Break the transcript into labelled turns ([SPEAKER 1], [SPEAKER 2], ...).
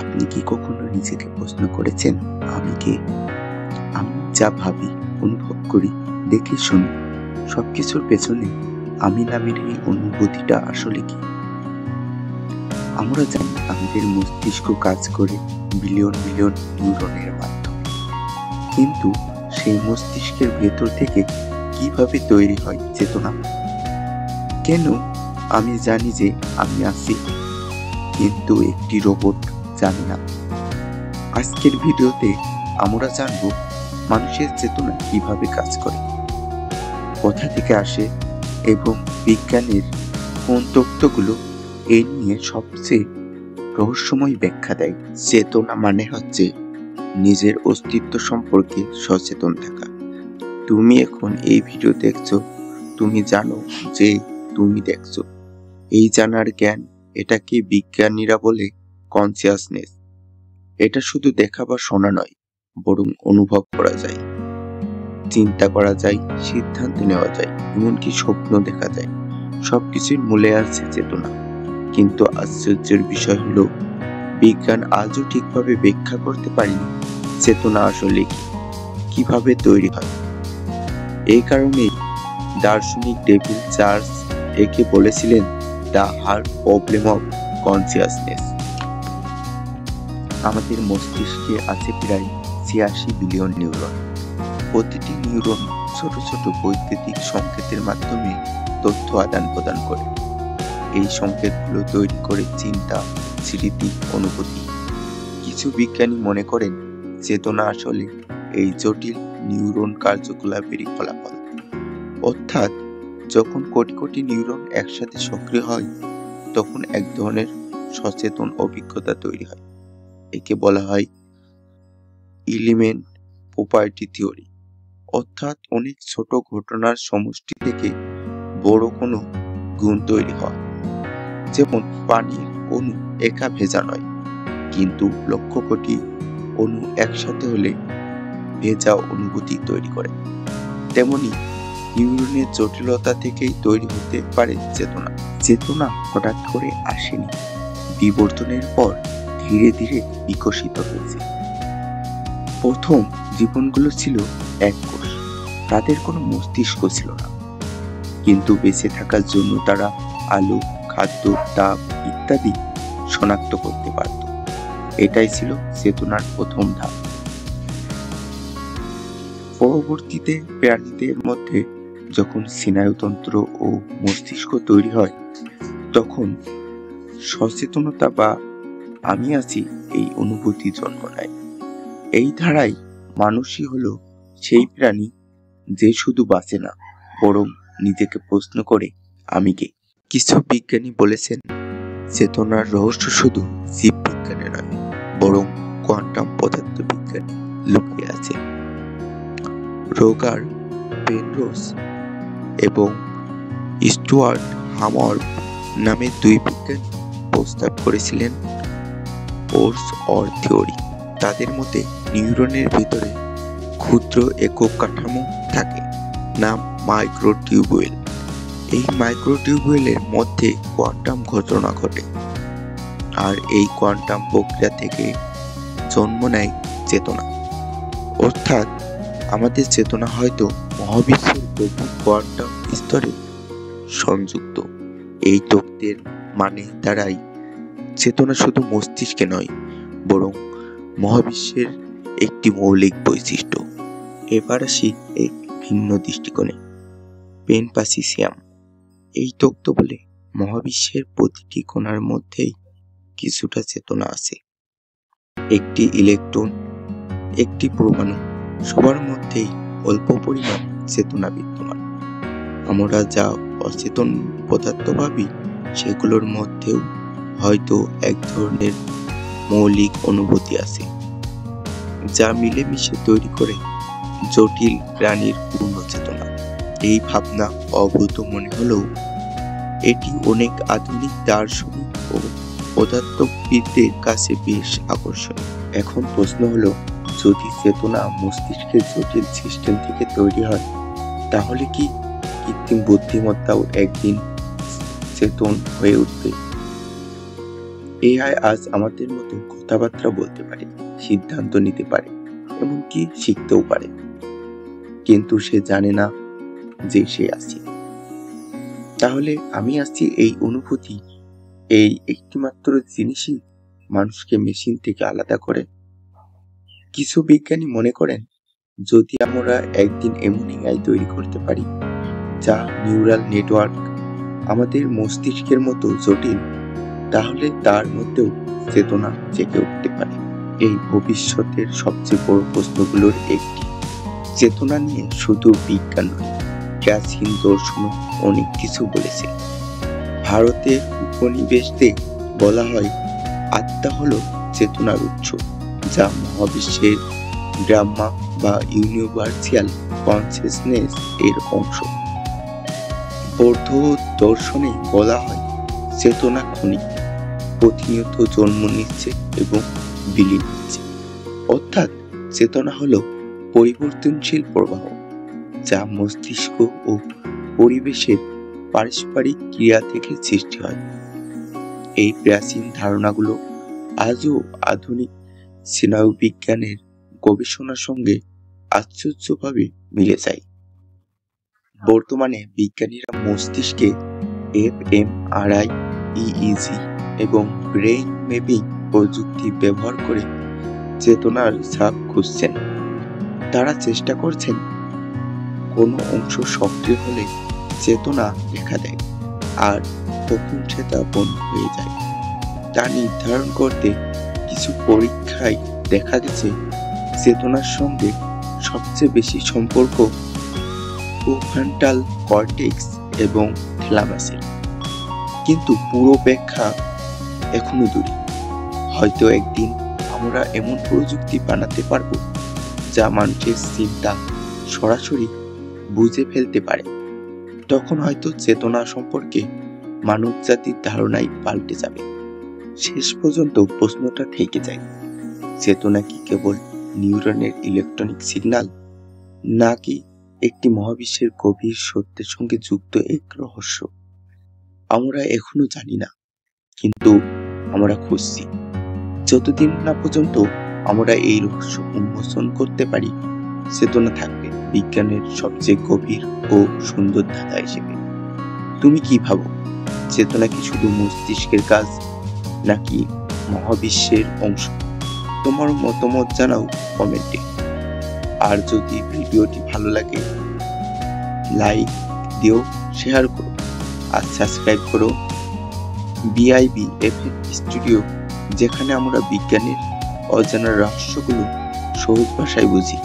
[SPEAKER 1] আপনি কি কখনো নিজেকে প্রশ্ন করেছেন, আমি কে? আমি যা ভাবি, অনুভব করি, দেখি, শুনি, সবকিছুর পেছনে আমি নামের এই অনুভূতিটা আসলে কি? আমরা জানি আমাদের মস্তিষ্ক কাজ করে বিলিয়ন বিলিয়ন নিউরনের মাধ্যমে, কিন্তু সেই মস্তিষ্কের ভেতর থেকে কিভাবে তৈরি হয় চেতনা? কেন আমি জানি যে আমি আছি, কিন্তু একটি রোবট জানে না? আজকের ভিডিওতে আমরা জানব মানুষের চেতনা কিভাবে কাজ করে, কোথা থেকে আসে এবং বিজ্ঞানের কোন তত্ত্বগুলো এ নিয়ে সবচেয়ে রহস্যময় ব্যাখ্যা দেয়। চেতনা মানে হচ্ছে নিজের অস্তিত্ব সম্পর্কে সচেতন থাকা। তুমি এখন এই ভিডিও দেখছো, তুমি জানো যে তুমি দেখছো। এই জানার জ্ঞান, এটাকে বিজ্ঞানীরা বলে কনসিয়াসনেস। এটা শুধু দেখা বা শোনা নয়, বরং অনুভব করা যায়, চিন্তা করা যায়, সিদ্ধান্ত নেওয়া যায়, এমনকি স্বপ্ন দেখা যায়। সবকিছুর মূলে আছে চেতনা। কিন্তু আশ্চর্যের বিষয় হলো, বিজ্ঞান আজও ঠিকভাবে ব্যাখ্যা করতে পারেনি চেতনা আসলে কি, কিভাবে তৈরি হয়। এই কারণেই দার্শনিক ডেভিড চার্লস একে বলেছিলেন the hard problem of consciousness. আমাদের মস্তিষ্কে আছে প্রায় ৮৬ বিলিয়ন নিউরন। প্রতিটি নিউরন ছোট ছোট বৈদ্যুতিক সংকেতের মাধ্যমে তথ্য আদান প্রদান করে। এই সংকেতগুলো তৈরি করে চিন্তা, স্মৃতি, অনুভূতি। কিছু বিজ্ঞানী মনে করেন চেতনা আসলে এই জটিল নিউরন কার্যকলাপেরই ফলাফল। অর্থাৎ যখন কোটি কোটি নিউরন একসাথে সক্রিয় হয়, তখন এক ধরনের সচেতন অভিজ্ঞতা তৈরি হয়। একে বলা হয় এলিমেন্ট প্রপার্টি থিওরি। অর্থাৎ অনেক ছোট ঘটনার সমষ্টি থেকে বড় কোনো গুণ তৈরি হয়। যেমন পানির অণু একা ভেজা নয়, কিন্তু লক্ষ কোটি অণু একসাথে হলে ভেজা অনুভূতি তৈরি করে। তেমনি নিউরনের জটিলতা থেকেই তৈরি হতে পারে চেতনা। চেতনা হঠাৎ করে আসেনি, বিবর্তনের পর ধীরে ধীরে বিকশিত হয়েছে। প্রথম জীবনগুলো ছিল এক কোষ, তাদের কোনো মস্তিষ্ক ছিল না, কিন্তু বেঁচে থাকার জন্য তারা আলো, খাদ্য, তাপ ইত্যাদি শনাক্ত করতে পারত। এটাই ছিল চেতনার প্রথম ধাপ। পরবর্তীতে প্রাণীদের মধ্যে যখন স্নায়ুতন্ত্র ও মস্তিষ্ক তৈরি হয়, তখন সচেতনতা বা আমি আছি এই অনুভূতি জন্ম নেয়। এই ধারায় মানুষই হলো সেই প্রাণী যে শুধু বাঁচে না, বরং নিজেকে প্রশ্ন করে আমি কে। কিছু বিজ্ঞানী বলেছেন চেতনার রহস্য শুধু জীববিজ্ঞানে নয়, বরং কোয়ান্টাম পদার্থবিজ্ঞানে লুকিয়ে আছে। রোগার পেনরোজ এবং স্টুয়ার্ট হামার নামে দুই বিজ্ঞানী প্রস্তাব করেছিলেন ফোর্স অর থিওরি। তাদের মতে নিউরনের ভিতরে ক্ষুদ্র একক কাঠামো থাকে, নাম মাইক্রোটিউবুল। এই মাইক্রোটিউবুলের মধ্যে কোয়ান্টাম ঘটনা ঘটে, আর এই কোয়ান্টাম প্রক্রিয়া থেকে জন্ম নেয় চেতনা। অর্থাৎ আমাদের চেতনা হয়তো মহাবিশ্বের গভীর কোয়ান্টাম স্তরে সংযুক্ত। এই তত্ত্বের মানে দ্বারাই চেতনা শুধু মস্তিষ্কে নয়, বরং মহাবিশ্বের একটি মৌলিক বৈশিষ্ট্য। এবার আসি এক ভিন্ন দৃষ্টিকোণে, পেনপাসিসিয়াম। এই তত্ত্ব বলে মহাবিশ্বের প্রতিটি কণার মধ্যেই কিছুটা চেতনা আছে। একটি ইলেকট্রন, একটি পরমাণু, সবার মধ্যেই অল্প পরিমাণ চেতনা বিদ্যমান। আমরা যা অচেতন পদার্থ ভাবি, সেগুলোর মধ্যেও হয়তো এক ধরনের মৌলিক অনুভূতি আছে, যা মিলেমিশে তৈরি করে জটিল প্রাণীর পূর্ণ চেতনা। এই ভাবনা অভূত মনে হলেও এটি অনেক আধুনিক দার্শনিক ও পদার্থবিদদের কাছে বেশ আকর্ষণীয়। এখন প্রশ্ন হলো, যদি চেতনা মস্তিষ্কের জটিল সিস্টেম থেকে তৈরি হয়, তাহলে কি কৃত্রিম বুদ্ধিমত্তাও একদিন চেতন হয়ে উঠবে? এআই আজ আমাদের মতো কথাবার্তা বলতে পারে, সিদ্ধান্ত নিতে পারে, এমনকি শিখতেও পারে, কিন্তু সে জানে না যে সে আছে। তাহলে আমি আছি এই অনুভূতি, এই একটিমাত্র জিনিসই মানুষকে মেশিন থেকে আলাদা করে। কিছু বিজ্ঞানী মনে করেন যদি আমরা একদিন এমন এআই তৈরি করতে পারি যা নিউরাল নেটওয়ার্ক আমাদের মস্তিষ্কের মতো জটিল, তাহলে তার মধ্যেও চেতনা জেগে উঠতে পারে। এই ভবিষ্যতের সবচেয়ে বড় প্রশ্নগুলোর একটি। চেতনা নিয়ে শুধু বিজ্ঞান নয়, প্রাচীন দর্শনও অনেক কিছু বলেছে। ভারতের উপনিবেশে বলা হয় আত্মা হলো চেতনার উৎস, যা মহাবিশ্বের ব্রহ্মা বা ইউনিভার্সাল কনসিয়াসনেস এর অংশ। বৌদ্ধ দর্শনে বলা হয় চেতনা ক্ষণিক, প্রতিনিয়ত জন্ম নিচ্ছে এবং বিলীন হচ্ছে। অর্থাৎ চেতনা হলো পরিবর্তনশীল প্রবাহ, যা মস্তিষ্ক ও পরিবেশের পারস্পরিক ক্রিয়া থেকে সৃষ্টি হয়। এই প্রাচীন ধারণাগুলো আজও আধুনিক স্নায়ুবিজ্ঞানের গবেষণার সঙ্গে আশ্চর্যভাবে মিলে যায়। বর্তমানে বিজ্ঞানীরা মস্তিষ্কে fMRI, EEG এবং ব্রেইন ম্যাপিং প্রযুক্তি ব্যবহার করে চেতনার ছাপ খুঁজছেন। তারা চেষ্টা করছেন কোনো অংশ সক্রিয় হলে চেতনা দেখা দেয় আর কখন সেটা বন্ধ হয়ে যায় তা নির্ধারণ করতে কিছু পরীক্ষায় দেখা গেছে চেতনার সঙ্গে সবচেয়ে বেশি সম্পর্ক প্রিফ্রন্টাল কর্টেক্স এবং থ্যালামাসের। কিন্তু পুরো ব্যাখ্যা এখনো দূরে। হয়তো একদিন আমরা এমন প্রযুক্তি বানাতে পারবো যা মানুষের চিন্তা সরাসরি বুঝে ফেলতে পারে। তখন হয়তো চেতনা সম্পর্কে মানবজাতির ধারণাই পাল্টে যাবে। শেষ পর্যন্ত প্রশ্নটা থেকে যায়, চেতনা কি কেবল নিউরনের ইলেকট্রনিক সিগন্যাল, নাকি একটি মহাবিশ্বের গভীর সত্যের সঙ্গে যুক্ত এক রহস্য? আমরা এখনো জানি না, কিন্তু আমরা খুঁজছি। যতদিন না পর্যন্ত আমরা এই রহস্য উন্মোচন করতে পারি, চেতনা থাকবে বিজ্ঞানের সবচেয়ে গভীর ও সুন্দর ধাঁধা হিসেবে। তুমি কি ভাবো, চেতনা কি শুধু মস্তিষ্কের কাজ, নাকি মহাবিশ্বের অংশ? তোমার মতামত জানাও কমেন্টে। আর যদি ভিডিওটি ভালো লাগে লাইক দিও, শেয়ার করো আর সাবস্ক্রাইব করো BIBFF স্টুডিও, যেখানে আমরা বিজ্ঞানের অজানা রহস্যগুলো সহজ ভাষায় বুঝি।